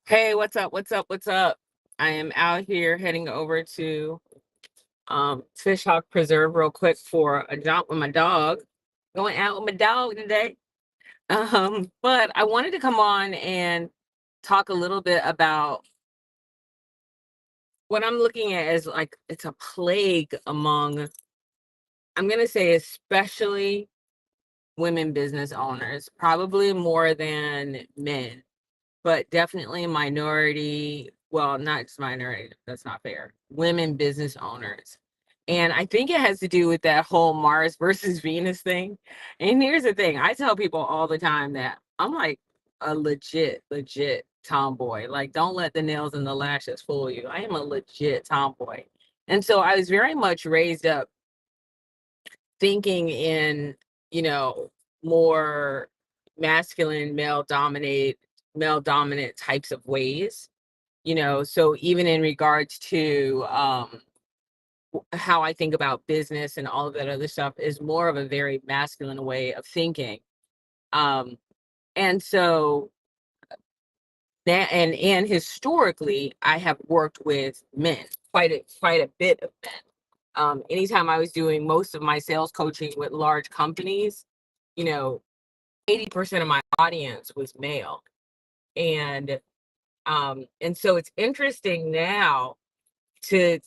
Hey, what's up? What's up? What's up? I am out here heading over to Fish Hawk Preserve real quick for a jaunt with my dog. Going out with my dog today. But I wanted to come on and talk a little bit about what I'm looking at as like it's a plague among, I'm gonna say especially women business owners, probably more than men, but definitely minority, well, not just minority, that's not fair. Women business owners. And I think it has to do with that whole Mars versus Venus thing. And here's the thing, I tell people all the time that I'm like a legit tomboy. Like, don't let the nails and the lashes fool you. I am a legit tomboy. And so I was very much raised up thinking in, you know, more masculine, male dominant types of ways, so even in regards to how I think about business and all of that other stuff is more of a very masculine way of thinking. Um, and so that and historically I have worked with men, quite a bit of men. Anytime I was doing most of my sales coaching with large companies, you know, 80% of my audience was male. And so it's interesting now to,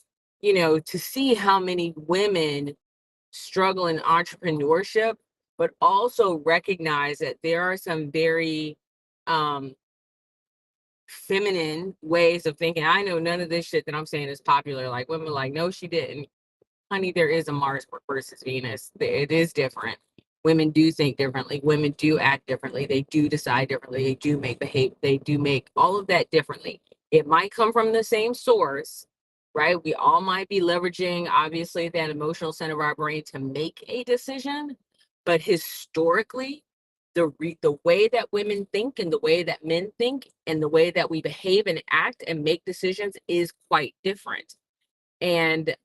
to see how many women struggle in entrepreneurship, but also recognize that there are some very um, feminine ways of thinking. I know none of this shit that I'm saying is popular. Like women are like, no, she didn't. Honey, there is a Mars versus Venus. It is different. Women do think differently. Women do act differently. They do decide differently. They do make behave. They do make all of that differently. It might come from the same source, right? We all might be leveraging, obviously, that emotional center of our brain to make a decision. But historically, the way that women think and the way that men think and the way that we behave and act and make decisions is quite different. And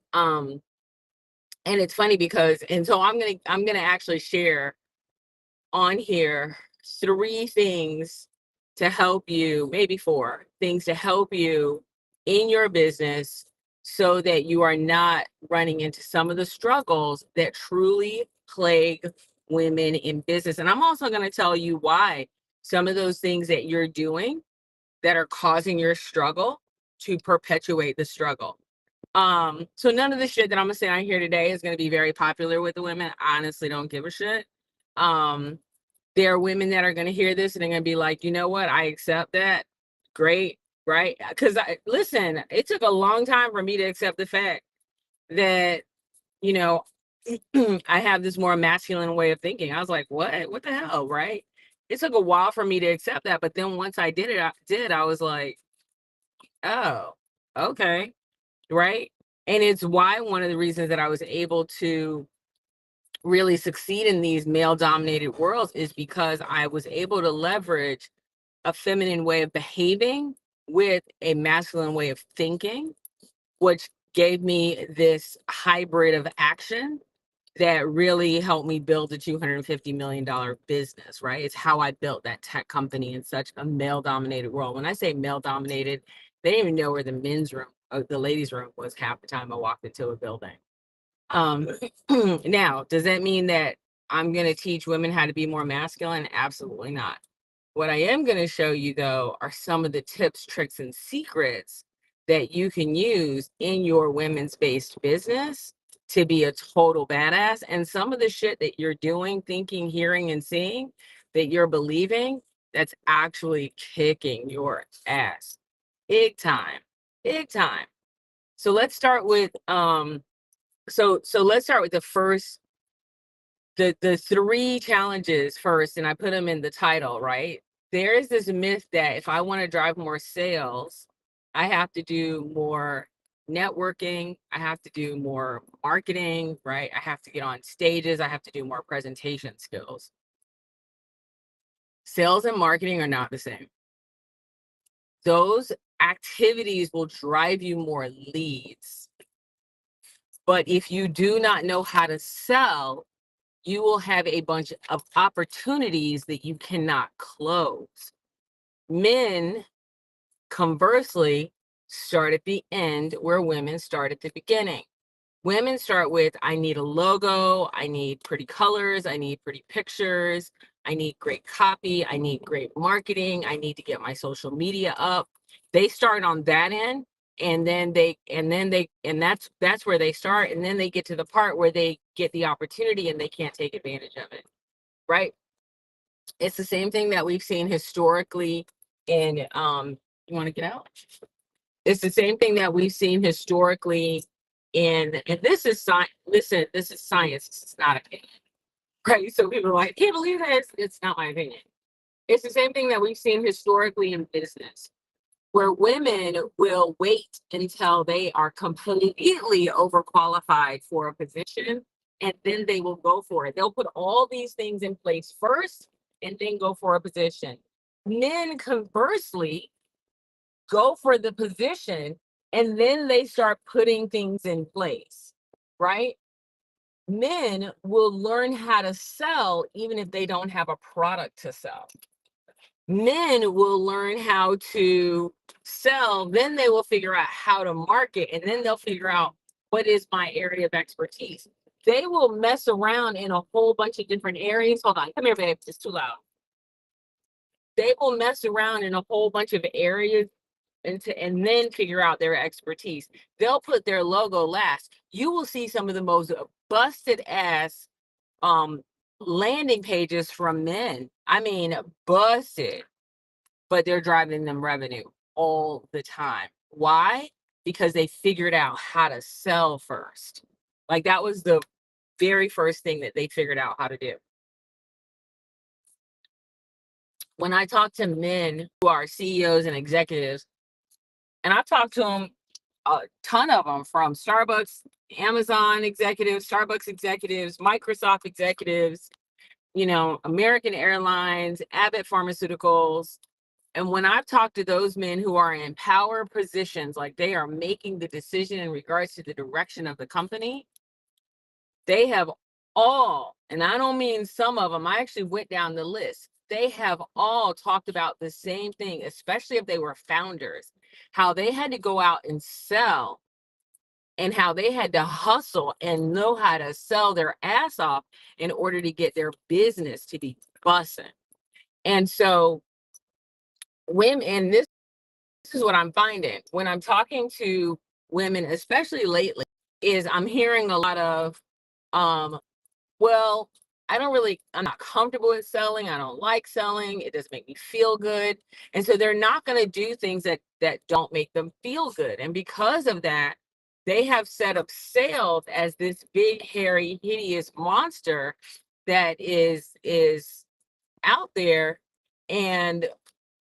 and it's funny because, and so I'm gonna actually share on here three things to help you, maybe four things to help you in your business so that you are not running into some of the struggles that truly plague women in business. And I'm also going to tell you why some of those things that you're doing that are causing your struggle to perpetuate the struggle. So none of the shit that I'm gonna say on here today is gonna be very popular with the women. I honestly don't give a shit. Um, there are women that are gonna hear this and they're gonna be like, you know what, I accept that. Great, right? Because I listen, it took a long time for me to accept the fact that, you know, I have this more masculine way of thinking. I was like, what? What the hell, right? It took a while for me to accept that, but then once I did it, I was like, oh, okay, right? And it's why one of the reasons that I was able to really succeed in these male dominated worlds is because I was able to leverage a feminine way of behaving with a masculine way of thinking, which gave me this hybrid of action that really helped me build a $250 million business, right? It's how I built that tech company in such a male dominated world. When I say male dominated, they didn't even know where the men's room, the ladies' room was half the time I walked into a building. Um, now, does that mean that I'm going to teach women how to be more masculine? Absolutely not. What I am going to show you, though, are some of the tips, tricks, and secrets that you can use in your women's based business to be a total badass. And some of the shit that you're doing, thinking, hearing, and seeing that you're believing, that's actually kicking your ass big time, big time. So let's start with let's start with the first, the three challenges first, and I put them in the title, right? There is this myth that if I want to drive more sales, I have to do more networking, I have to do more marketing, right? I have to get on stages, I have to do more presentation skills. Sales and marketing are not the same. Those activities will drive you more leads. But if you do not know how to sell, you will have a bunch of opportunities that you cannot close. Men Conversely, start at the end where women start at the beginning. Women start with, I need a logo, I need pretty colors, I need pretty pictures, I need great copy, I need great marketing, I need to get my social media up. They start on that end, and that's where they start, and then they get to the part where they get the opportunity and they can't take advantage of it, right? It's the same thing that we've seen historically in you want to get out? It's the same thing that we've seen historically in, and this is science. Listen, this is science. It's not opinion, right? So people are like, can't believe this. It's not my opinion. It's the same thing that we've seen historically in business, where women will wait until they are completely overqualified for a position, and then they will go for it. They'll put all these things in place first and then go for a position. Men, conversely, go for the position and then they start putting things in place, right? Men will learn how to sell even if they don't have a product to sell. Men will learn how to sell, then they will figure out how to market, and then they'll figure out what is my area of expertise. They will mess around in a whole bunch of different areas. Hold on, come here, babe. It's too loud. They will mess around in a whole bunch of areas and then figure out their expertise. They'll put their logo last. You will see some of the most busted ass landing pages from men. I mean, busted, but they're driving them revenue all the time. Why? Because they figured out how to sell first. Like that was the very first thing that they figured out how to do. When I talk to men who are CEOs and executives, and I've talked to them, a ton of them, from Starbucks, Amazon executives, Starbucks executives, Microsoft executives, American Airlines, Abbott Pharmaceuticals. And when I've talked to those men who are in power positions, like they are making the decision in regards to the direction of the company, they have all, and I don't mean some of them, I actually went down the list. They have all talked about the same thing, especially if they were founders, how they had to go out and sell and how they had to hustle and know how to sell their ass off in order to get their business to be busting. And so women, and this is what I'm finding when I'm talking to women, especially lately, is I'm hearing a lot of, well, I'm not comfortable with selling. I don't like selling. It doesn't make me feel good. And so they're not going to do things that don't make them feel good. And because of that, they have set up sales as this big, hairy, hideous monster that is out there. And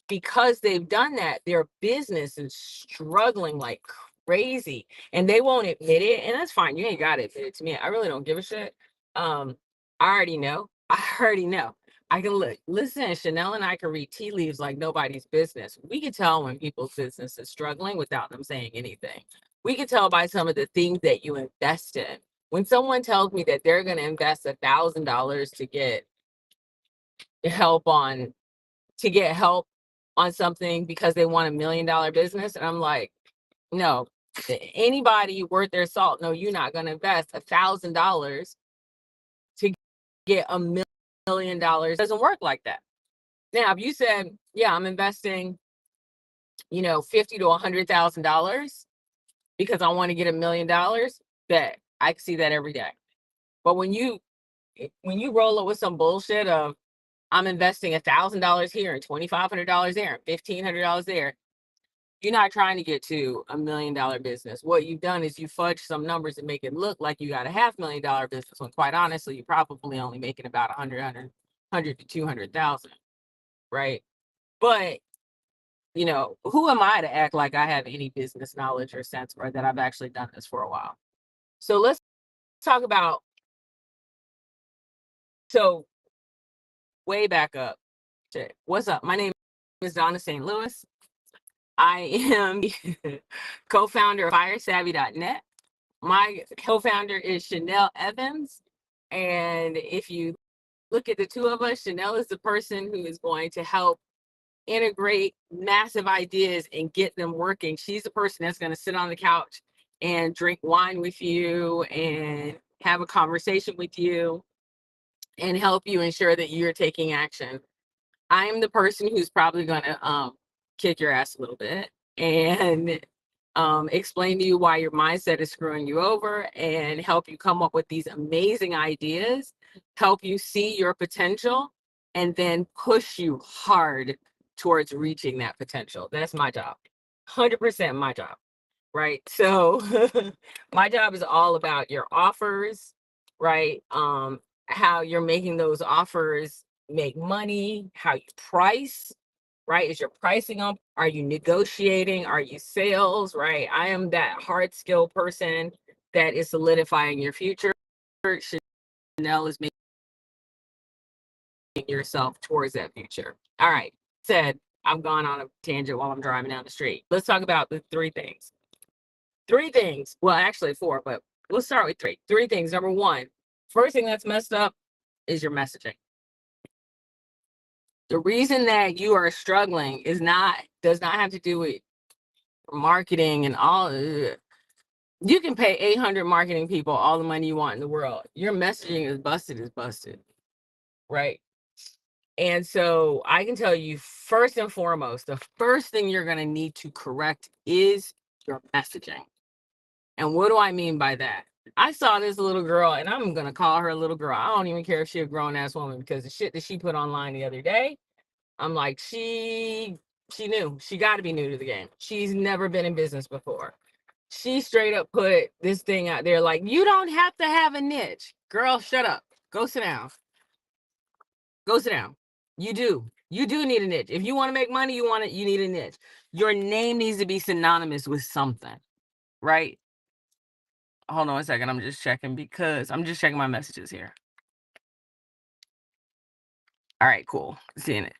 because they've done that, their business is struggling like crazy, and they won't admit it. And that's fine. You ain't got to admit it to me. I really don't give a shit. I already know. I already know. I can listen. Chanel and I can read tea leaves like nobody's business. We can tell when people's business is struggling without them saying anything. We can tell by some of the things that you invest in. When someone tells me that they're going to invest $1,000 help on to get help on something because they want $1 million business, and I'm like, no, anybody worth their salt, no, you're not going to invest $1,000 to get $1 million. It doesn't work like that. Now, if you said, yeah, I'm investing, $50,000 to $100,000 because I want to get $1 million, bet I can see that every day. But when you roll up with some bullshit of, I'm investing $1,000 here and $2,500 there and $1,500 there, you're not trying to get to $1 million business. What you've done is you fudge some numbers and make it look like you got a $500,000 business, when quite honestly, you're probably only making about 100 to 200,000, right? But who am I to act like I have any business knowledge or sense, or that I've actually done this for a while? So let's talk about, so way back up. What's up? My name is Donna St. Louis. I am co-founder of firesavvy.net. My co-founder is Chanel Evans. And if you look at the two of us, Chanel is the person who is going to help integrate massive ideas and get them working. She's the person that's going to sit on the couch and drink wine with you and have a conversation with you and help you ensure that you're taking action. I'm the person who's probably going to kick your ass a little bit and explain to you why your mindset is screwing you over and help you come up with these amazing ideas, help you see your potential, and then push you hard towards reaching that potential. That's my job. 100% my job. Right. So my job is all about your offers, right? How you're making those offers make money, how you price, right? Is your pricing up? Are you negotiating? Are you sales? Right. I am that hard skill person that is solidifying your future. Chanel is making yourself towards that future. All right. Said I'm going on a tangent while I'm driving down the street. Let's talk about the three things. Three things. Well, actually four, but we'll start with three. Three things. Number one, first thing that's messed up is your messaging. The reason that you are struggling does not have to do with marketing and all. You can pay 800 marketing people all the money you want in the world. Your messaging is busted, right? And so I can tell you, first and foremost, the first thing you're going to need to correct is your messaging. And what do I mean by that? I saw this little girl, and I'm going to call her a little girl. I don't even care if she's a grown-ass woman, because the shit that she put online the other day, I'm like, she knew. She got to be new to the game. She's never been in business before. She straight up put this thing out there like, you don't have to have a niche. Girl, shut up. Go sit down. Go sit down. You do. You do need a niche. If you want to make money, you need a niche. Your name needs to be synonymous with something, right? Hold on a second. I'm just checking my messages here. All right, cool. Seeing it.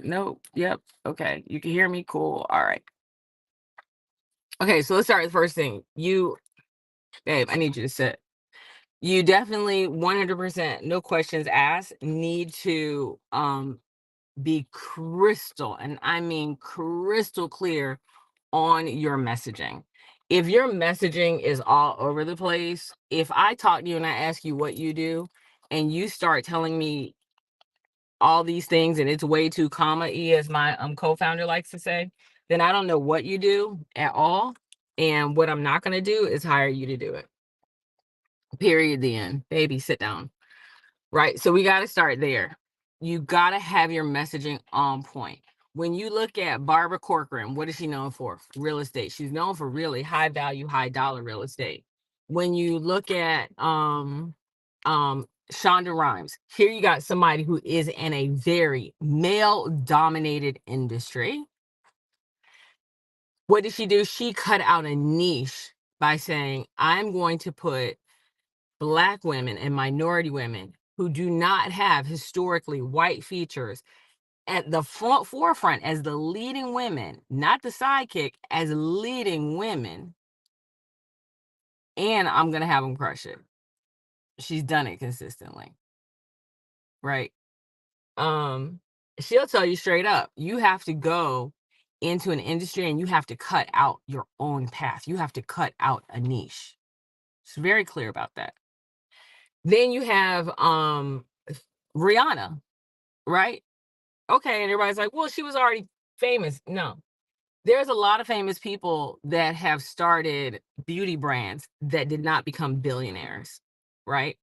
Nope. Yep. Okay. You can hear me. Cool. All right. Okay, so let's start with the first thing. Babe, I need you to sit. You definitely 100%, no questions asked, need to be crystal, and I mean crystal clear on your messaging. If your messaging is all over the place, if I talk to you and I ask you what you do and you start telling me all these things and it's way too comma-y, as my co-founder likes to say, then I don't know what you do at all. And what I'm not going to do is hire you to do it. Period. The end. Baby, sit down. Right. So we got to start there. You got to have your messaging on point. When you look at Barbara Corcoran, what is she known for? Real estate. She's known for really high value, high dollar real estate. When you look at Shonda Rhimes, here you got somebody who is in a very male dominated industry. What did she do? She cut out a niche by saying, I'm going to put Black women and minority women who do not have historically white features at the forefront as the leading women, not the sidekick, as leading women. And I'm going to have them crush it. She's done it consistently. Right. She'll tell you straight up, you have to go into an industry and you have to cut out your own path. You have to cut out a niche. She's very clear about that. Then you have Rihanna, right? Okay, and everybody's like, well, she was already famous. No, there's a lot of famous people that have started beauty brands that did not become billionaires, right?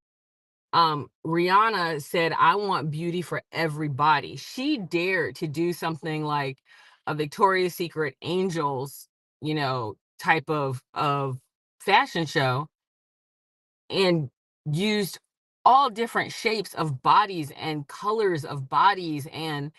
Rihanna said, I want beauty for everybody. She dared to do something like a Victoria's Secret Angels, type of fashion show, and used all different shapes of bodies and colors of bodies, and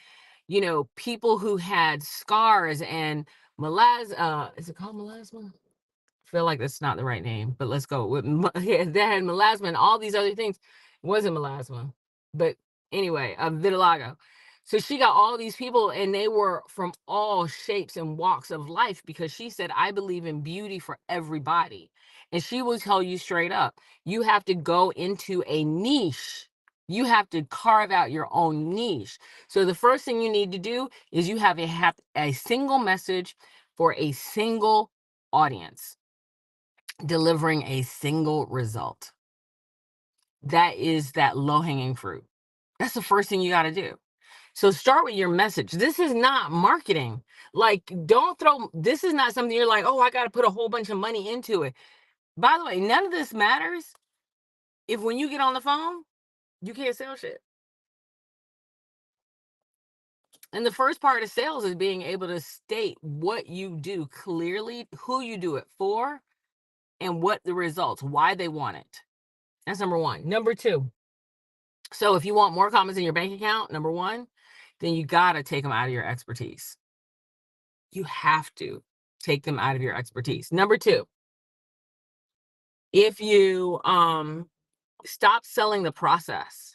people who had scars and is it called melasma? I feel like that's not the right name, but let's go with yeah, that had melasma and all these other things. It wasn't melasma, but anyway, vitiligo. So she got all these people, and they were from all shapes and walks of life, because she said, I believe in beauty for everybody. And she will tell you straight up, you have to go into a niche You have to carve out your own niche. So the first thing you need to do is you have a single message for a single audience, delivering a single result. That is that low-hanging fruit. That's the first thing you got to do. So start with your message. This is not marketing. Like, this is not something you're like, oh, I got to put a whole bunch of money into it. By the way, none of this matters if when you get on the phone, you can't sell shit. And the first part of sales is being able to state what you do clearly, who you do it for, and what the results, why they want it. That's number one. Number two, so if you want more comments in your bank account, number one, then you got to take them out of your expertise. You have to take them out of your expertise. Number two, if you stop selling the process.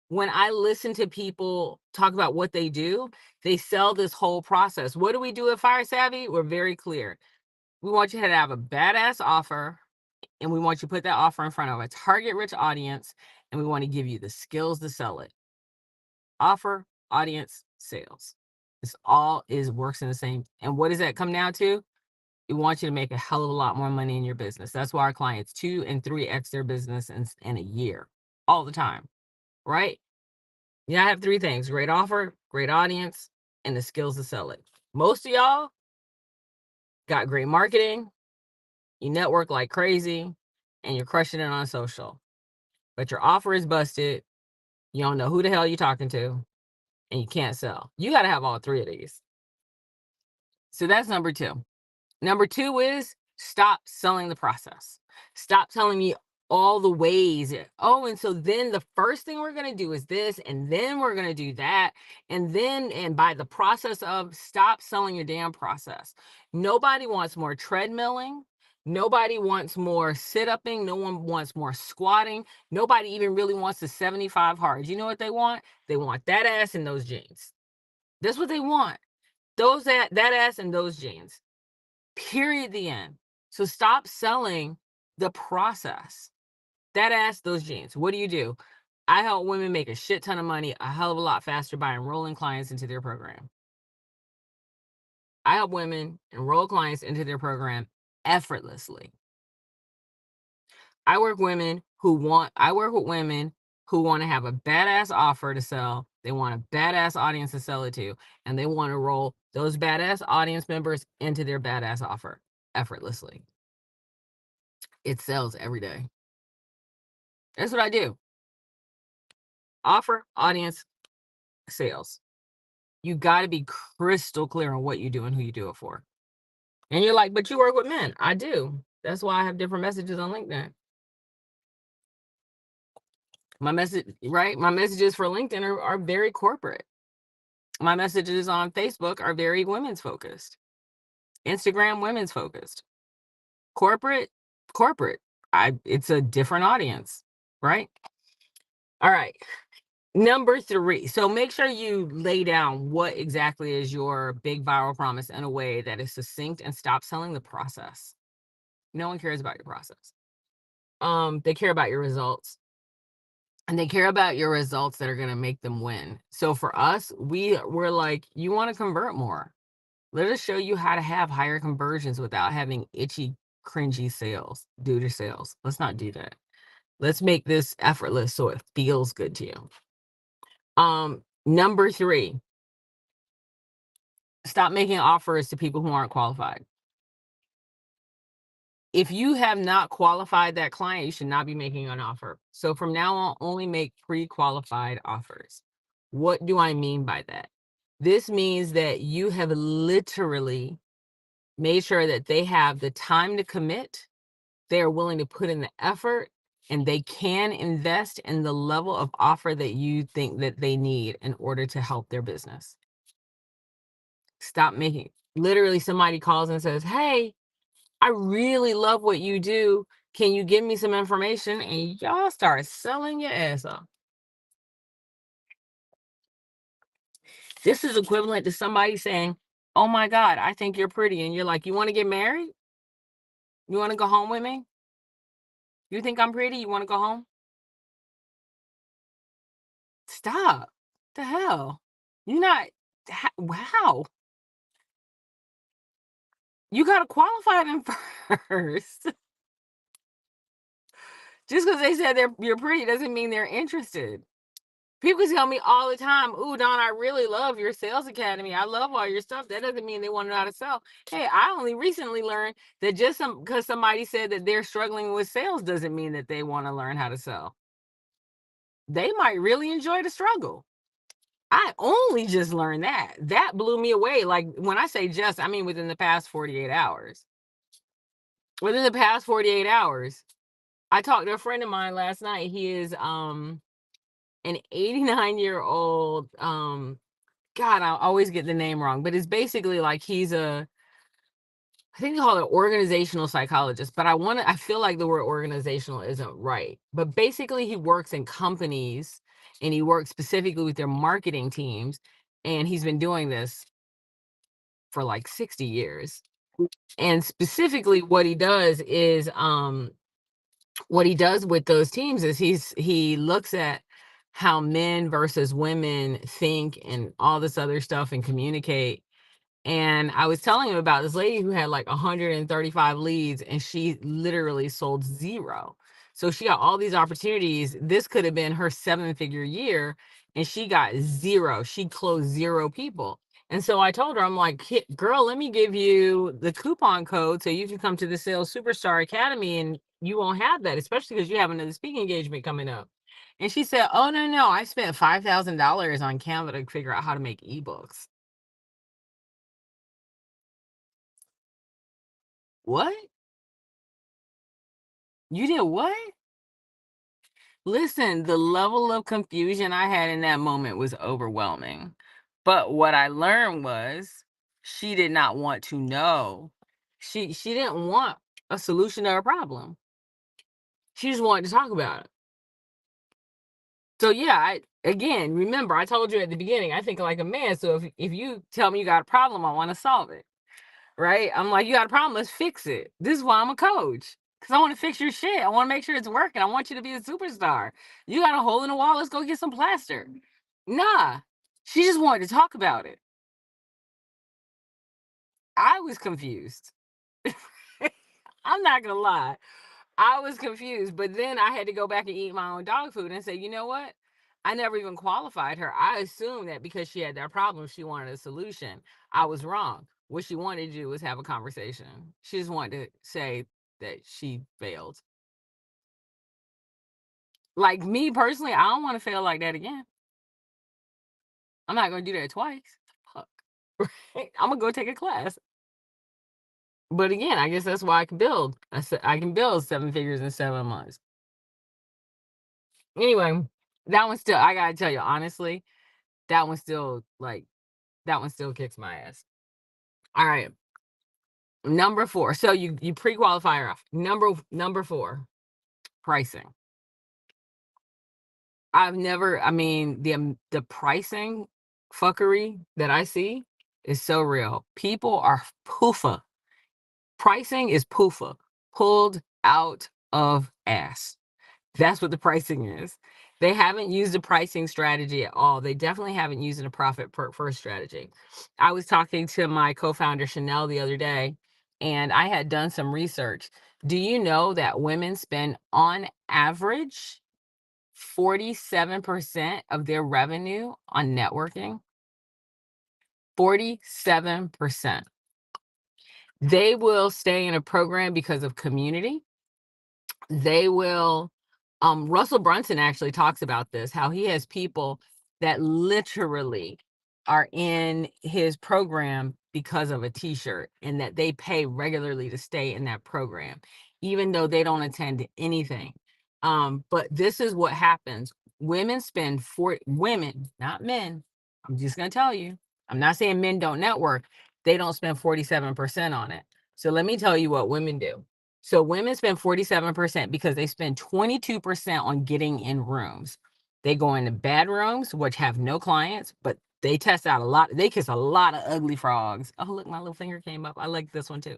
When I listen to people talk about what they do, they sell this whole process. What do we do at Fire Savvy? We're very clear. We want you to have a badass offer, and we want you to put that offer in front of a target rich audience, and we want to give you the skills to sell it. Offer, audience, sales. This all works in the same. And what does that come down to? We want you to make a hell of a lot more money in your business. That's why our clients 2 and 3x their business in a year, all the time, right? Yeah, I have 3 things: great offer, great audience, and the skills to sell it. Most of y'all got great marketing, you network like crazy, and you're crushing it on social. But your offer is busted, you don't know who the hell you're talking to, and you can't sell. You got to have all 3 of these. So that's number 2. Number 2 is stop selling the process. Stop telling me all the ways. Oh, and so then the first thing we're going to do is this, and then we're going to do that. And by the process of, stop selling your damn process. Nobody wants more treadmilling. Nobody wants more sit-upping. No one wants more squatting. Nobody even really wants the 75 hard. You know what they want? They want that ass and those jeans. That's what they want. That ass and those jeans. Period, the end. So stop selling the process. That ass, those jeans. What do? I help women make a shit ton of money a hell of a lot faster by enrolling clients into their program. I help women enroll clients into their program effortlessly. I work with women who want to have a badass offer to sell. They want a badass audience to sell it to, and they want to roll those badass audience members into their badass offer effortlessly. It sells every day. That's what I do. Offer, audience, sales. You got to be crystal clear on what you do and who you do it for. And you're like, but you work with men. I do. That's why I have different messages on LinkedIn. My messages for LinkedIn are very corporate. My messages on Facebook are very women's focused. Instagram, women's focused. Corporate. It's a different audience, right? All right. Number 3. So make sure you lay down what exactly is your big viral promise in a way that is succinct, and stop selling the process. No one cares about your process. They care about your results. And they care about your results that are going to make them win. So for us, we're like, you want to convert more. Let us show you how to have higher conversions without having itchy, cringy sales due to sales. Let's not do that. Let's make this effortless so it feels good to you. Number 3, stop making offers to people who aren't qualified. If you have not qualified that client, you should not be making an offer. So from now on, only make pre-qualified offers. What do I mean by that? This means that you have literally made sure that they have the time to commit, they are willing to put in the effort, and they can invest in the level of offer that you think that they need in order to help their business. Stop making, literally somebody calls and says, hey, I really love what you do. Can you give me some information? And y'all start selling your ass off. This is equivalent to somebody saying, oh my God, I think you're pretty. And you're like, you want to get married? You want to go home with me? You think I'm pretty? You want to go home? Stop. The hell? You're not wow. You gotta qualify them first. Just because they said you're pretty doesn't mean they're interested. People tell me all the time, "Ooh, Don, I really love your sales academy. I love all your stuff." That doesn't mean they want to know how to sell. Hey, I only recently learned that just because somebody said that they're struggling with sales doesn't mean that they want to learn how to sell. They might really enjoy the struggle. I only just learned that. That blew me away. Like when I say just, I mean within the past 48 hours. Within the past 48 hours, I talked to a friend of mine last night. He is an 89-year-old God, I always get the name wrong, but it's basically like he's I think they call it organizational psychologist, but I feel like the word organizational isn't right. But basically he works in companies and he works specifically with their marketing teams. And he's been doing this for like 60 years. And specifically what he does with those teams is he looks at how men versus women think and all this other stuff and communicate. And I was telling him about this lady who had like 135 leads and she literally sold zero. So she got all these opportunities. This could have been her 7-figure year and she got zero. She closed zero people. And so I told her, I'm like, girl, let me give you the coupon code so you can come to the Sales Superstar Academy and you won't have that, especially because you have another speaking engagement coming up. And she said, oh, no, I spent $5,000 on Canva to figure out how to make ebooks. What? You did what? Listen, the level of confusion I had in that moment was overwhelming. But what I learned was she did not want to know. She didn't want a solution to her problem. She just wanted to talk about it. So yeah, again, remember I told you at the beginning, I think like a man. So if you tell me you got a problem, I want to solve it. Right? I'm like, you got a problem, let's fix it. This is why I'm a coach. Because I want to fix your shit. I want to make sure it's working. I want you to be a superstar. You got a hole in the wall, let's go get some plaster. Nah. She just wanted to talk about it. I was confused. I'm not gonna lie. I was confused, but then I had to go back and eat my own dog food and say, you know what? I never even qualified her. I assumed that because she had that problem, she wanted a solution. I was wrong. What she wanted to do was have a conversation. She just wanted to say that she failed. Like me personally, I don't want to fail like that again. I'm not going to do that twice. Fuck. I'm going to go take a class. But again, I guess that's why I can build. I can build 7 figures in 7 months. Anyway, that one still, I got to tell you, honestly, that one still, like, that one still kicks my ass. All right. Number 4. So you pre-qualify her off. Number 4, pricing. I mean, the pricing fuckery that I see is so real. People are poofa. Pricing is poofa, pulled out of ass. That's what the pricing is. They haven't used a pricing strategy at all. They definitely haven't used a profit first strategy. I was talking to my co-founder Chanel the other day, and I had done some research. Do you know that women spend on average 47% of their revenue on networking? 47%. They will stay in a program because of community. They will Russell Brunson actually talks about this, how he has people that literally are in his program because of a t-shirt and that they pay regularly to stay in that program, even though they don't attend anything. But this is what happens. Women, not men. I'm just going to tell you, I'm not saying men don't network. They don't spend 47% on it. So let me tell you what women do. So women spend 47% because they spend 22% on getting in rooms. They go into bad rooms, which have no clients, but they test out a lot. They kiss a lot of ugly frogs. Oh, look, my little finger came up. I like this one too.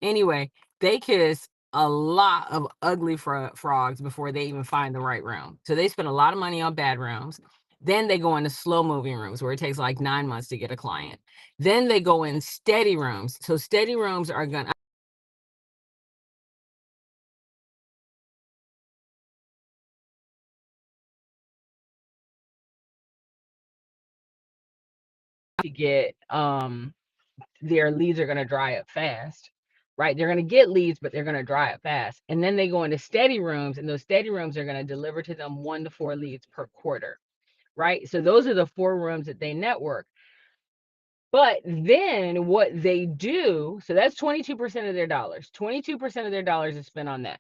Anyway, they kiss a lot of ugly frogs before they even find the right room. So they spend a lot of money on bad rooms. Then they go into slow moving rooms where it takes like 9 months to get a client. Then they go in steady rooms. So steady rooms are going to get their leads are going to dry up fast, right? They're going to get leads, but they're going to dry up fast. And then they go into steady rooms, and those steady rooms are going to deliver to them 1 to 4 leads per quarter, right? So those are the 4 rooms that they network. But then what they do, so that's 22% of their dollars. 22% of their dollars is spent on that.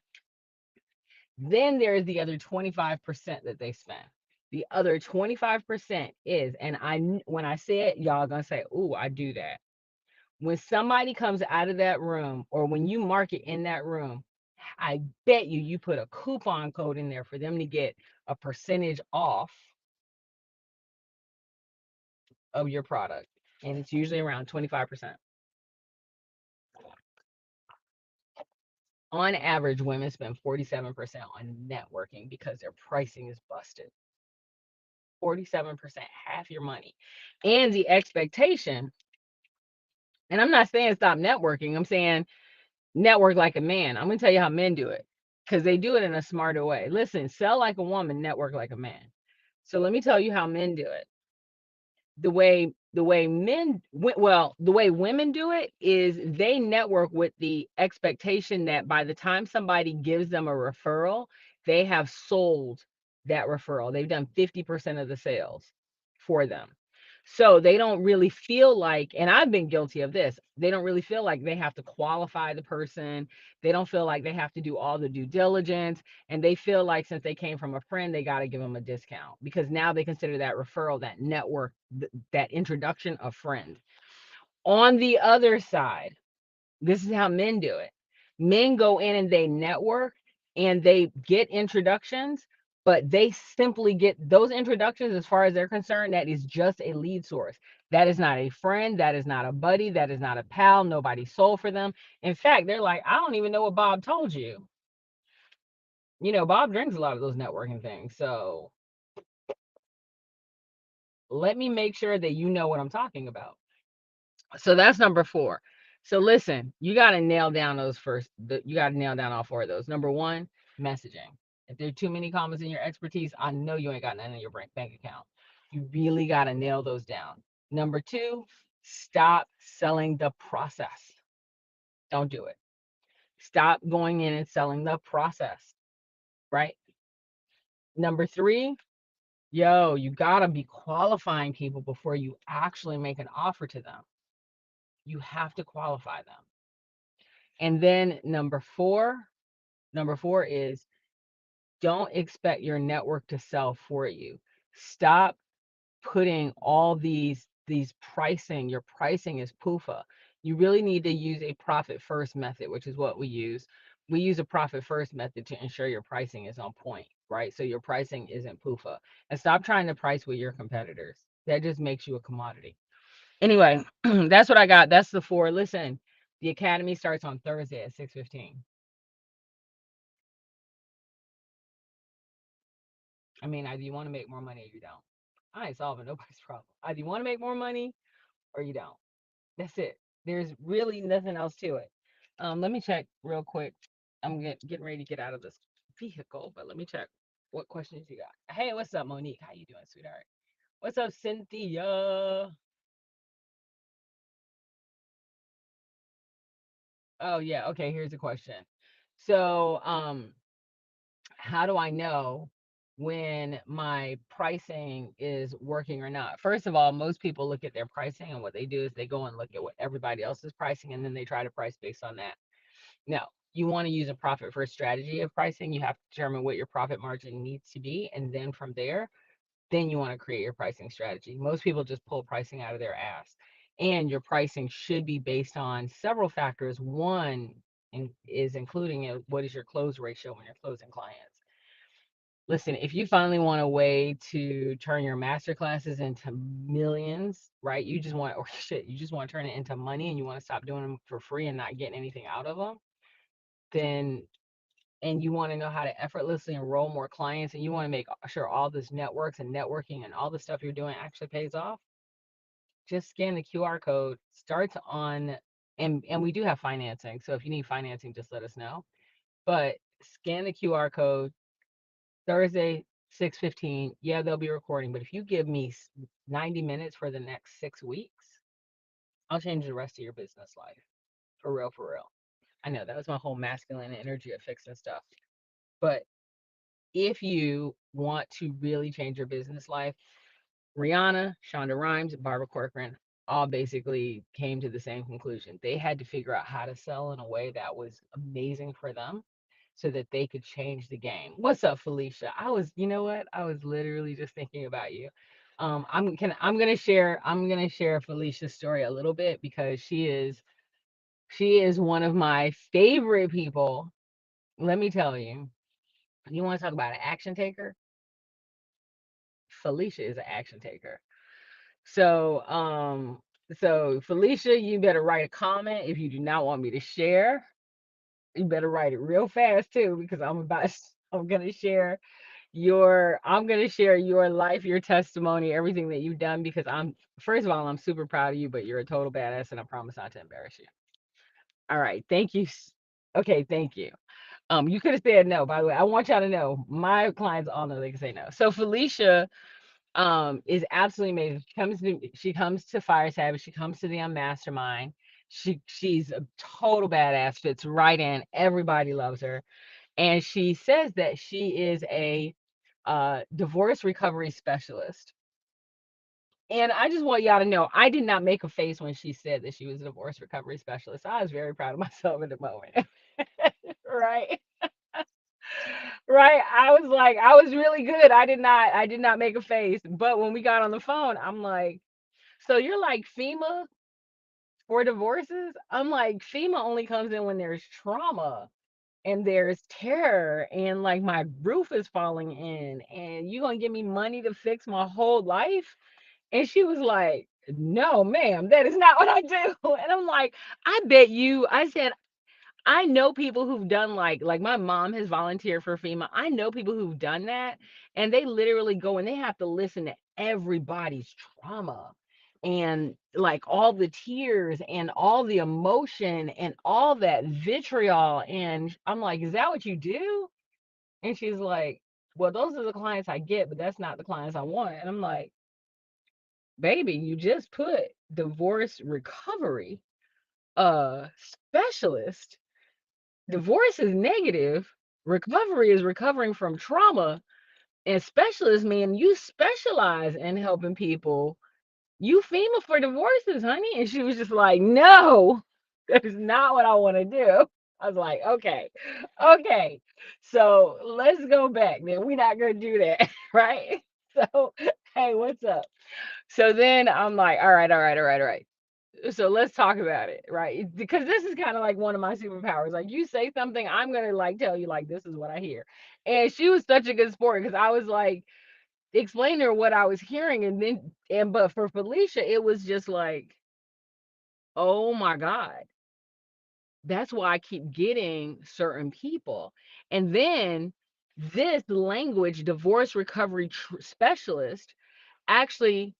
Then there's the other 25% that they spend. The other 25% is, and when I say it, y'all gonna say, "Ooh, I do that." When somebody comes out of that room, or when you market in that room, I bet you put a coupon code in there for them to get a percentage off of your product. And it's usually around 25%. On average, women spend 47% on networking because their pricing is busted. 47%, half your money. And the expectation, and I'm not saying stop networking, I'm saying network like a man. I'm going to tell you how men do it because they do it in a smarter way. Listen, sell like a woman, network like a man. So let me tell you how men do it. The way women do it is they network with the expectation that by the time somebody gives them a referral, they have sold that referral. They've done 50% of the sales for them. So they don't really feel like, and I've been guilty of this, they don't really feel like they have to qualify the person. They don't feel like they have to do all the due diligence. And they feel like since they came from a friend, they got to give them a discount because now they consider that referral, that network, that introduction a friend. On the other side, this is how men do it. Men go in and they network and they get introductions, but they simply get those introductions as far as they're concerned. That is just a lead source. That is not a friend. That is not a buddy. That is not a pal. Nobody sold for them. In fact, they're like, I don't even know what Bob told you. You know, Bob drinks a lot of those networking things. So let me make sure that you know what I'm talking about. So that's number 4. So listen, you got to nail down those first. You got to nail down all 4 of those. Number 1, messaging. If there are too many commas in your expertise, I know you ain't got none in your bank account. You really got to nail those down. Number 2, stop selling the process. Don't do it. Stop going in and selling the process, right? Number 3, you got to be qualifying people before you actually make an offer to them. You have to qualify them. And then number 4 is don't expect your network to sell for you. Stop putting all these pricing. Your pricing is PUFA. You really need to use a profit first method, which is what we use. We use a profit first method to ensure your pricing is on point, right? So your pricing isn't PUFA. And stop trying to price with your competitors. That just makes you a commodity. Anyway, that's what I got. That's the 4. Listen, the academy starts on Thursday at 6:15. I mean, either you want to make more money or you don't. I ain't solving nobody's problem. Either you want to make more money or you don't. That's it. There's really nothing else to it. Let me check real quick. I'm getting ready to get out of this vehicle, but let me check what questions you got. Hey, what's up, Monique? How you doing, sweetheart? What's up, Cynthia? Oh yeah, okay, here's a question. So, how do I know when my pricing is working or not? First of all, most people look at their pricing, and what they do is they go and look at what everybody else is pricing, and then they try to price based on that. No, you want to use a profit first strategy of pricing. You have to determine what your profit margin needs to be, and then from there, then you want to create your pricing strategy. Most people just pull pricing out of their ass, and your pricing should be based on several factors. One is including what is your close ratio when you're closing clients. Listen, if you finally want a way to turn your masterclasses into millions, right? You just want, or shit, you just want to turn it into money and you want to stop doing them for free and not getting anything out of them, then and you want to know how to effortlessly enroll more clients, and you want to make sure all this networks and networking and all the stuff you're doing actually pays off, just scan the QR code. Starts on, and we do have financing. So if you need financing, just let us know. But scan the QR code. Thursday, 6:15. Yeah, they'll be recording. But if you give me 90 minutes for the next 6 weeks, I'll change the rest of your business life. For real, for real. I know that was my whole masculine energy of fixing stuff. But if you want to really change your business life, Rihanna, Shonda Rhimes, Barbara Corcoran all basically came to the same conclusion. They had to figure out how to sell in a way that was amazing for them so that they could change the game. What's up, Felicia? You know what? I was literally just thinking about you. I'm gonna share Felicia's story a little bit because she is one of my favorite people. Let me tell you. You want to talk about an action taker? Felicia is an action taker. So, so Felicia, you better write a comment if you do not want me to share. You better write it real fast too, because I'm gonna share your life, your testimony, everything that you've done. Because first of all, I'm super proud of you, but you're a total badass, and I promise not to embarrass you. All right, thank you. Okay, thank you. You could have said no. By the way, I want y'all to know my clients all know they can say no. So Felicia is absolutely amazing. She comes to Fire Savage, she comes to the Mastermind. She's a total badass, fits right in. Everybody loves her. And she says that she is a divorce recovery specialist. And I just want y'all to know I did not make a face when she said that she was a divorce recovery specialist. I was very proud of myself in the moment. Right? Right. I was like, I was really good. I did not make a face. But when we got on the phone, I'm like, so you're like FEMA for divorces? I'm like, FEMA only comes in when there's trauma and there's terror and like my roof is falling in and you gonna give me money to fix my whole life? And she was like, no, ma'am, that is not what I do. And I'm like, I said, I know people who've done like my mom has volunteered for FEMA. I know people who've done that, and they literally go and they have to listen to everybody's trauma and like all the tears and all the emotion and all that vitriol. And I'm like, is that what you do? And she's like, well, those are the clients I get, but that's not the clients I want. And I'm like, baby, you just put divorce recovery specialist. Divorce is negative. Recovery is recovering from trauma. And specialist mean you specialize in helping people. You FEMA for divorces, honey. And she was just like, no, that is not what I want to do. I was like, okay, okay. So let's go back. Then we're not gonna do that, right? So, hey, what's up? So then I'm like, all right, all right, all right, all right. So let's talk about it, right? Because this is kind of like one of my superpowers. Like you say something, I'm gonna like tell you like this is what I hear. And she was such a good sport because I was like explaining to her what I was hearing, but for Felicia, it was just like, oh my God, that's why I keep getting certain people. And then this language divorce recovery specialist actually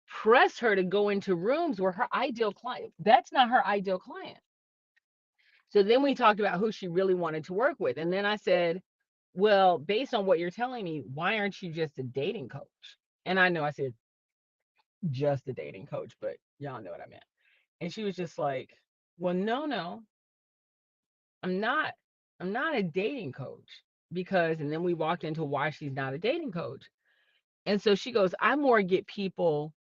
pressed her to go into rooms where her ideal client, that's not her ideal client. So then we talked about who she really wanted to work with. And then I said, well, based on what you're telling me, why aren't you just a dating coach? And I know I said just a dating coach, but y'all know what I meant. And she was just like, well, no, no, I'm not. I'm not a dating coach because, and then we walked into why she's not a dating coach. And so she goes, I more get people,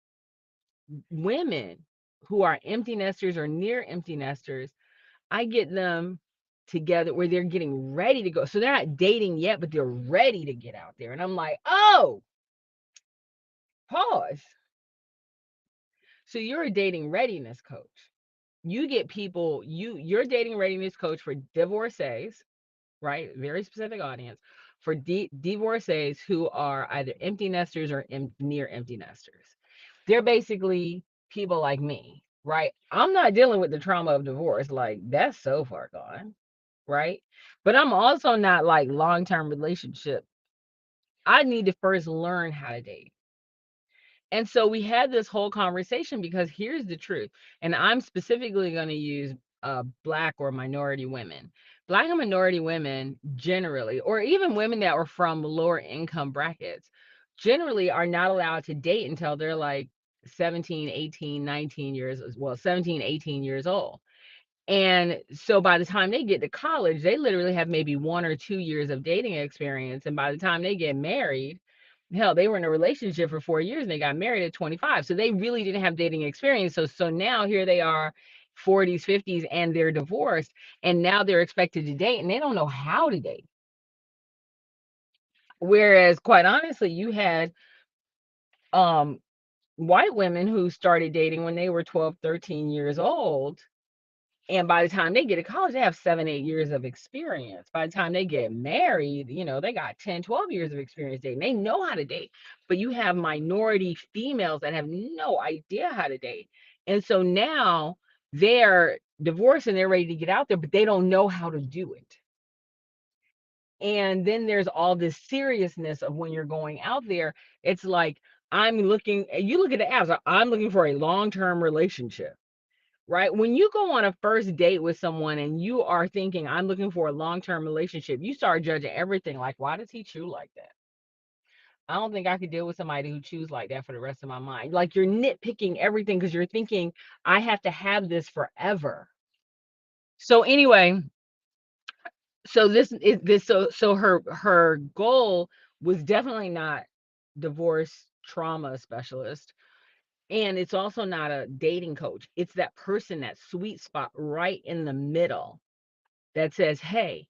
women who are empty nesters or near empty nesters, I get them together where they're getting ready to go. So they're not dating yet, but they're ready to get out there. And I'm like, oh, pause. So you're a dating readiness coach. You get people, you're dating readiness coach for divorcees, right? Very specific audience for divorcees who are either empty nesters or near empty nesters. They're basically people like me, right? I'm not dealing with the trauma of divorce. Like that's so far gone. right? But I'm also not like long-term relationship. I need to first learn how to date. And so we had this whole conversation because here's the truth. And I'm specifically going to use black or minority women. Black and minority women generally, or even women that are from lower income brackets, generally are not allowed to date until they're like 17, 18, 19 years, well, 17, 18 years old. And so by the time they get to college, they literally have maybe 1 or 2 years of dating experience. And by the time they get married, hell, they were in a relationship for 4 years and they got married at 25. So they really didn't have dating experience. So now here they are, 40s, 50s, and they're divorced. And now they're expected to date and they don't know how to date. Whereas, quite honestly, you had um white women who started dating when they were 12, 13 years old. And by the time they get to college, they have 7, 8 years of experience. By the time they get married, they got 10, 12 years of experience dating. They know how to date. But you have minority females that have no idea how to date. And so now they're divorced and they're ready to get out there, but they don't know how to do it. And then there's all this seriousness of when you're going out there. It's like, you look at the apps, I'm looking for a long-term relationship. Right? When you go on a first date with someone and you are thinking, I'm looking for a long-term relationship, you start judging everything. Like, why does he chew like that? I don't think I could deal with somebody who chews like that for the rest of my mind. Like, you're nitpicking everything because you're thinking, I have to have this forever. So anyway, so this is this so her goal was definitely not divorce trauma specialist. And it's also not a dating coach. It's that person, that sweet spot right in the middle that says, hey,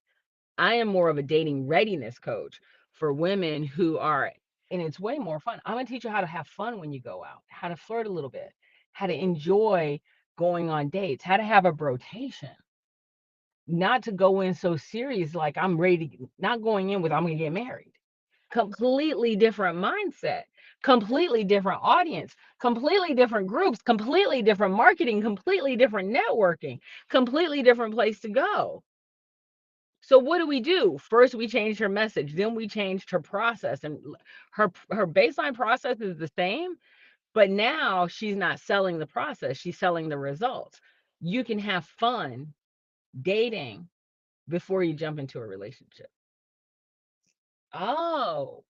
I am more of a dating readiness coach for women who are, and it's way more fun. I'm going to teach you how to have fun when you go out, how to flirt a little bit, how to enjoy going on dates, how to have a brotation, not to go in so serious like I'm ready to, not going in with I'm going to get married. Completely different mindset, completely different audience, completely different groups, completely different marketing, completely different networking, completely different place to go. So what do we do? First, we changed her message. Then we changed her process, and her baseline process is the same, but now she's not selling the process; she's selling the results. You can have fun dating before you jump into a relationship. Oh,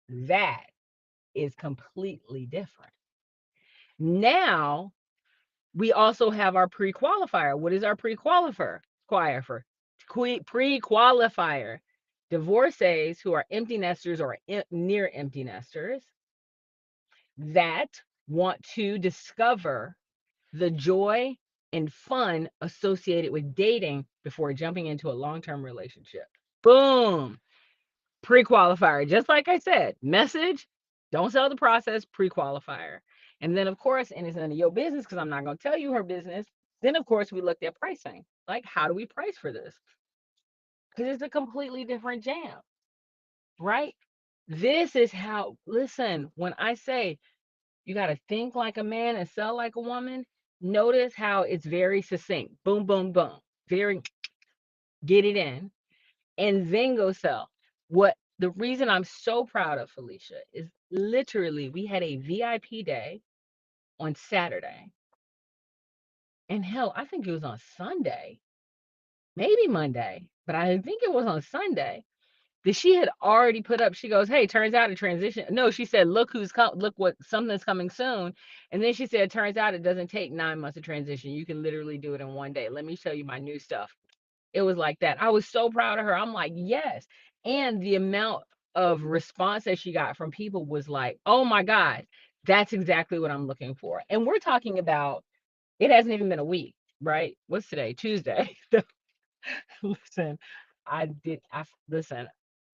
that is completely different. Now we also have our pre-qualifier. What is our pre-qualifier? Pre-qualifier. Divorcees who are empty nesters or near empty nesters that want to discover the joy and fun associated with dating before jumping into a long-term relationship. Boom. Pre-qualifier. Just like I said, message, don't sell the process, pre-qualifier. And then, of course, and it's none of your business because I'm not going to tell you her business. Then, of course, we looked at pricing. Like, how do we price for this? Because it's a completely different jam, right? This is how, listen, when I say you got to think like a man and sell like a woman, notice how it's very succinct. Boom, boom, boom. Very, get it in and then go sell. What the reason I'm so proud of Felicia is literally we had a VIP day on Saturday. And hell, I think it was on Sunday, maybe Monday, but I think it was on Sunday that she had already put up. She goes, "Hey, turns out a transition." No, she said, "Look who's come. Look what something's coming soon." And then she said, "Turns out it doesn't take 9 months of transition. You can literally do it in one day. Let me show you my new stuff." It was like that. I was so proud of her. I'm like, yes. And the amount of response that she got from people was like, oh my God, that's exactly what I'm looking for. And we're talking about, it hasn't even been a week, right? What's today? Tuesday. Listen, listen,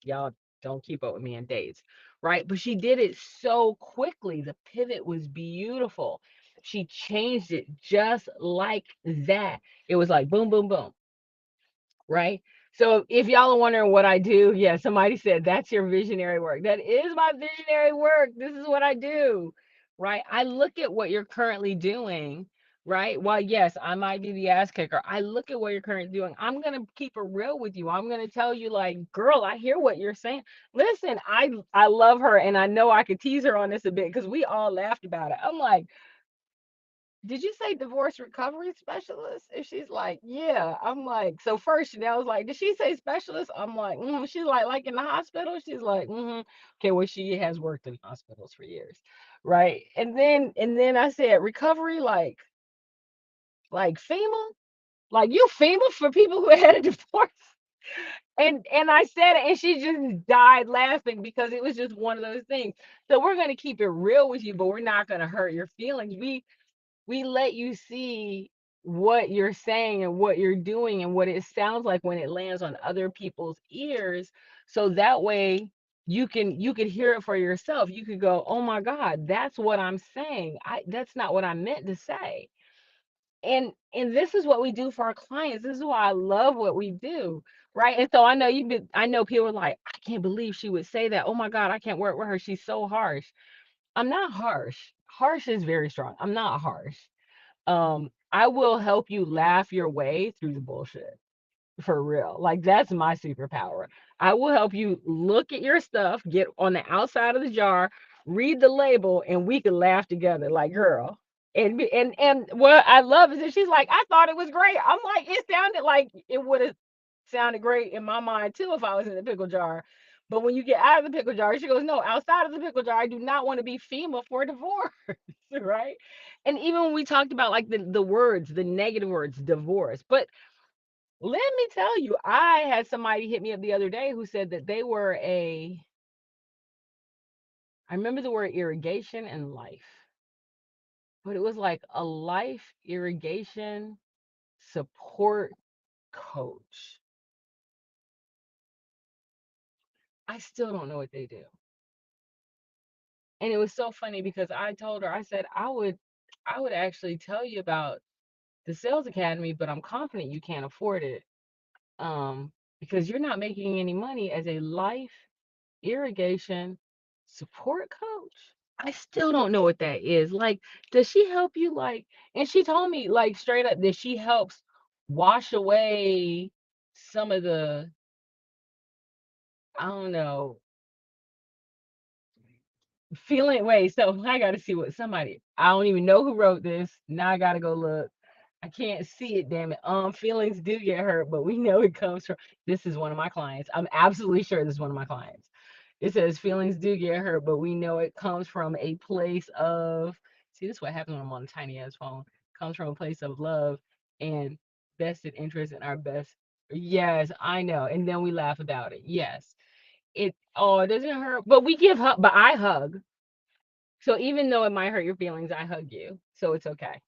y'all don't keep up with me in days, right? But she did it so quickly. The pivot was beautiful. She changed it just like that. It was like boom, boom, boom, right? So if y'all are wondering what I do, yeah, somebody said that's your visionary work. That is my visionary work. This is what I do, right? I look at what you're currently doing, right? Well, yes, I might be the ass kicker. I look at what you're currently doing. I'm gonna keep it real with you. I'm gonna tell you, like, girl, I hear what you're saying. Listen, I love her, and I know I could tease her on this a bit because we all laughed about it. I'm like, did you say divorce recovery specialist? And she's like, yeah. I'm like, so first Chanel was like, did she say specialist? I'm like, she's like in the hospital. She's like, okay, well, she has worked in hospitals for years, right? And then I said, recovery, like FEMA, like you FEMA for people who had a divorce. And I said it, and she just died laughing because it was just one of those things. So we're gonna keep it real with you, but we're not gonna hurt your feelings. We let you see what you're saying and what you're doing and what it sounds like when it lands on other people's ears, so that way you could hear it for yourself. You could go, oh my god, that's what I'm saying. That's not what I meant to say. And this is what we do for our clients. This is why I love what we do, right? And so I know people are like, I can't believe she would say that. Oh my god, I can't work with her, she's so harsh. I'm not harsh. Harsh is very strong. I'm not harsh. I will help you laugh your way through the bullshit. For real. Like, that's my superpower. I will help you look at your stuff, get on the outside of the jar, read the label, and we can laugh together. Like, girl. And what I love is that she's like, I thought it was great. I'm like, it sounded like it would have sounded great in my mind too if I was in the pickle jar. But when you get out of the pickle jar, she goes, no, outside of the pickle jar, I do not want to be FEMA for divorce. Right. And even when we talked about like the words, the negative words, divorce. But let me tell you, I had somebody hit me up the other day who said that they were I remember the word irrigation and life, but it was like a life irrigation support coach. I still don't know what they do. And it was so funny because I told her, I said, I would actually tell you about the sales academy, but I'm confident you can't afford it. Because you're not making any money as a life irrigation support coach. I still don't know what that is. Like, does she help you? Like, and she told me, like, straight up that she helps wash away some of the, I don't know, feeling. Wait, so I got to see what somebody, I don't even know who wrote this. Now I got to go look. I can't see it, damn it. Feelings do get hurt, but we know it comes from, this is one of my clients. I'm absolutely sure this is one of my clients. It says feelings do get hurt, but we know it comes from a place of, see, this is what happens when I'm on a tiny ass phone. It comes from a place of love and vested interest in our best. Yes, I know. And then we laugh about it. Yes. It doesn't hurt, but we give hug, but I hug. So even though it might hurt your feelings, I hug you. So it's okay.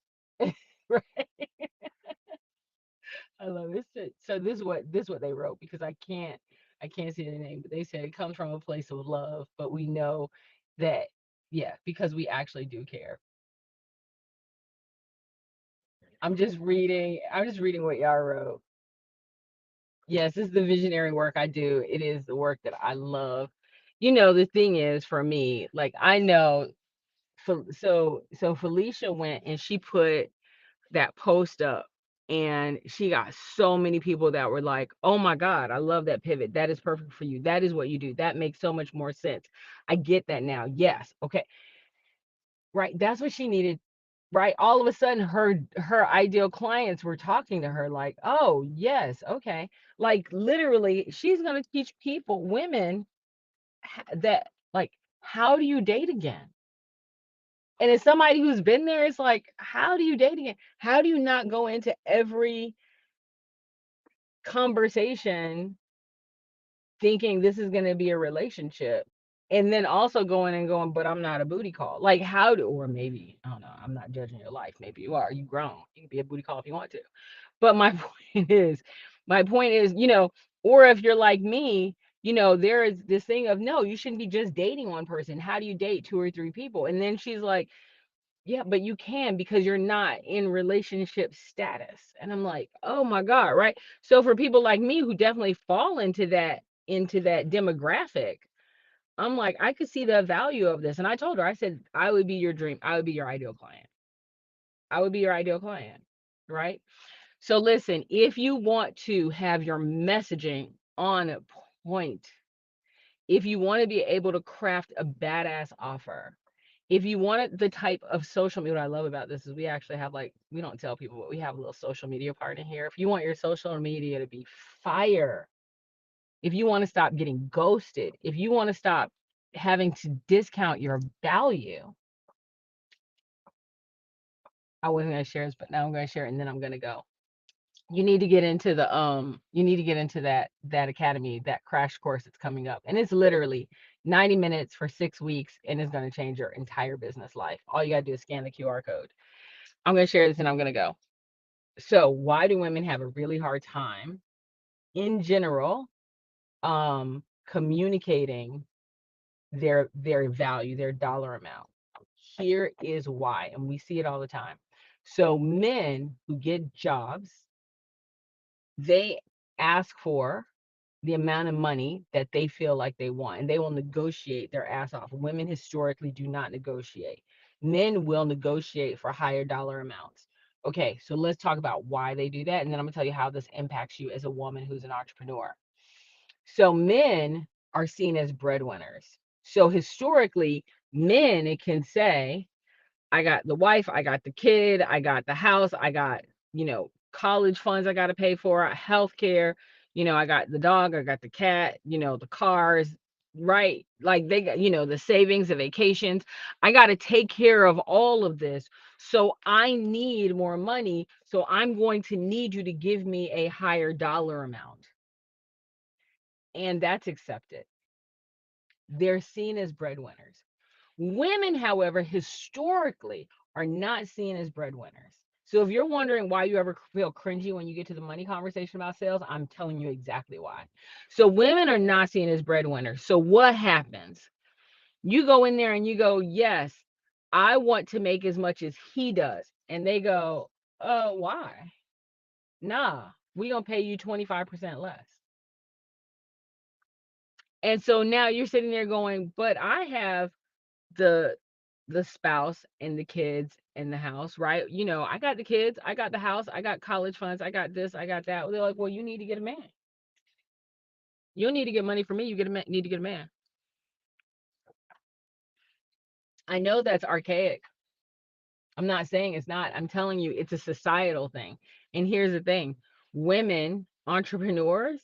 Right. I love it. So this is what they wrote, because I can't see the name, but they said it comes from a place of love, but we know that, yeah, because we actually do care. I'm just reading what y'all wrote. Yes, this is the visionary work I do. It is the work that I love. The thing is, for me, like, I know, so Felicia went and she put that post up, and she got so many people that were like, oh my god, I love that pivot, that is perfect for you, that is what you do, that makes so much more sense, I get that now, yes, okay, right, that's what she needed. Right, all of a sudden her ideal clients were talking to her like, oh yes, okay, like literally she's going to teach people, women, that, like, how do you date again. And as somebody who's been there, it's like, how do you date again? How do you not go into every conversation thinking this is going to be a relationship, and then also going and going, but I'm not a booty call? Like, how do, or maybe, I don't know, I'm not judging your life, maybe you are, you grown, you can be a booty call if you want to. But my point is, or if you're like me, there is this thing of, no, you shouldn't be just dating one person. How do you date two or three people? And then she's like, yeah, but you can, because you're not in relationship status. And I'm like, oh my God, right? So for people like me who definitely fall into that demographic, I'm like, I could see the value of this. And I told her, I said, I would be your dream, I would be your ideal client. I would be your ideal client, right? So listen, if you want to have your messaging on point, if you want to be able to craft a badass offer, if you want the type of social media, what I love about this is we actually have, like, we don't tell people, but we have a little social media part in here. If you want your social media to be fire, if you want to stop getting ghosted, if you want to stop having to discount your value, I wasn't going to share this, but now I'm going to share it and then I'm going to go. You need to get into that academy, that crash course that's coming up. And it's literally 90 minutes for 6 weeks and it's going to change your entire business life. All you got to do is scan the QR code. I'm going to share this and I'm going to go. So, why do women have a really hard time in general communicating their value, their dollar amount? Here is why, and we see it all the time. So men who get jobs, they ask for the amount of money that they feel like they want, and they will negotiate their ass off. Women historically do not negotiate. Men will negotiate for higher dollar amounts. Okay, so let's talk about why they do that, and then I'm gonna tell you how this impacts you as a woman who's an entrepreneur. So men are seen as breadwinners. So historically, men, it can say, I got the wife, I got the kid, I got the house, I got, college funds I got to pay for, healthcare, I got the dog, I got the cat, the cars, right? Like they got, the savings, the vacations. I got to take care of all of this. So I need more money. So I'm going to need you to give me a higher dollar amount. And that's accepted. They're seen as breadwinners. Women, however, historically are not seen as breadwinners. So if you're wondering why you ever feel cringy when you get to the money conversation about sales, I'm telling you exactly why. So women are not seen as breadwinners. So what happens? You go in there and you go, yes, I want to make as much as he does. And they go, why? Nah, we gonna pay you 25% less. And so now you're sitting there going, but I have the spouse and the kids and the house, right? I got the kids, I got the house, I got college funds, I got this, I got that. They're like, well, you need to get a man. You don't need to get money from me. You need to get a man. I know that's archaic. I'm not saying it's not. I'm telling you, it's a societal thing. And here's the thing: women entrepreneurs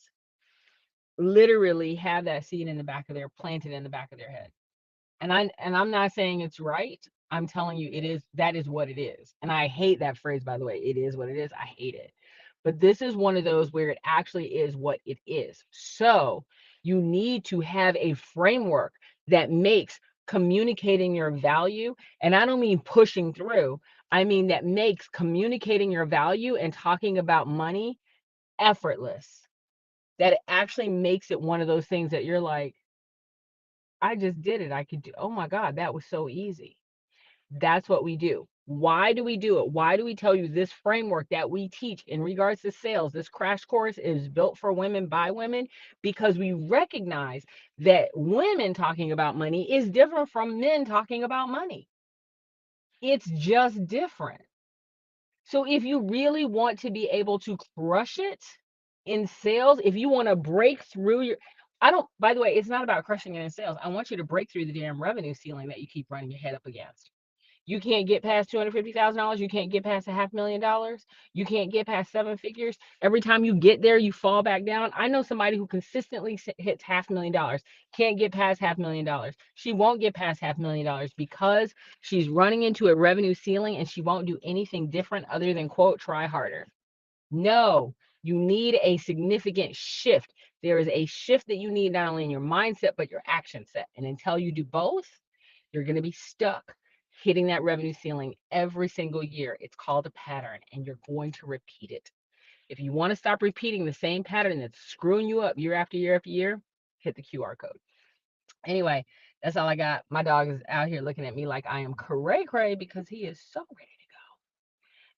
literally have that seed in the back of their planted in the back of their head. And I'm not saying it's right. I'm telling you that is what it is. And I hate that phrase, by the way. It is what it is. I hate it. But this is one of those where it actually is what it is. So you need to have a framework that makes communicating your value, and I don't mean pushing through, I mean that makes communicating your value and talking about money effortless. That it actually makes it one of those things that you're like, I just did it. I could do, oh my God, that was so easy. That's what we do. Why do we do it? Why do we tell you this framework that we teach in regards to sales? This crash course is built for women by women because we recognize that women talking about money is different from men talking about money. It's just different. So if you really want to be able to crush it in sales, if you want to break through by the way, it's not about crushing it in sales. I want you to break through the damn revenue ceiling that you keep running your head up against. You can't get past $250,000. You can't get past $500,000. You can't get past 7 figures. Every time you get there, you fall back down. I know somebody who consistently hits $500,000, can't get past $500,000. She won't get past $500,000 because she's running into a revenue ceiling and she won't do anything different other than, quote, try harder. No, you need a significant shift. There is a shift that you need not only in your mindset, but your action set. And until you do both, you're going to be stuck hitting that revenue ceiling every single year. It's called a pattern, and you're going to repeat it. If you want to stop repeating the same pattern that's screwing you up year after year after year, hit the QR code. Anyway, that's all I got. My dog is out here looking at me like I am cray because he is so ready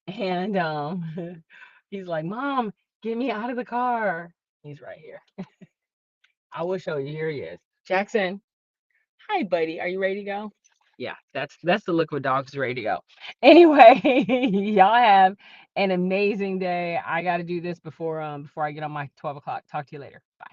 to go. And he's like, Mom, get me out of the car. He's right here. I will show you. Here he is. Jackson. Hi, buddy. Are you ready to go? Yeah, that's the Liquid Dogs radio. Anyway, y'all have an amazing day. I got to do this before I get on my 12 o'clock. Talk to you later. Bye.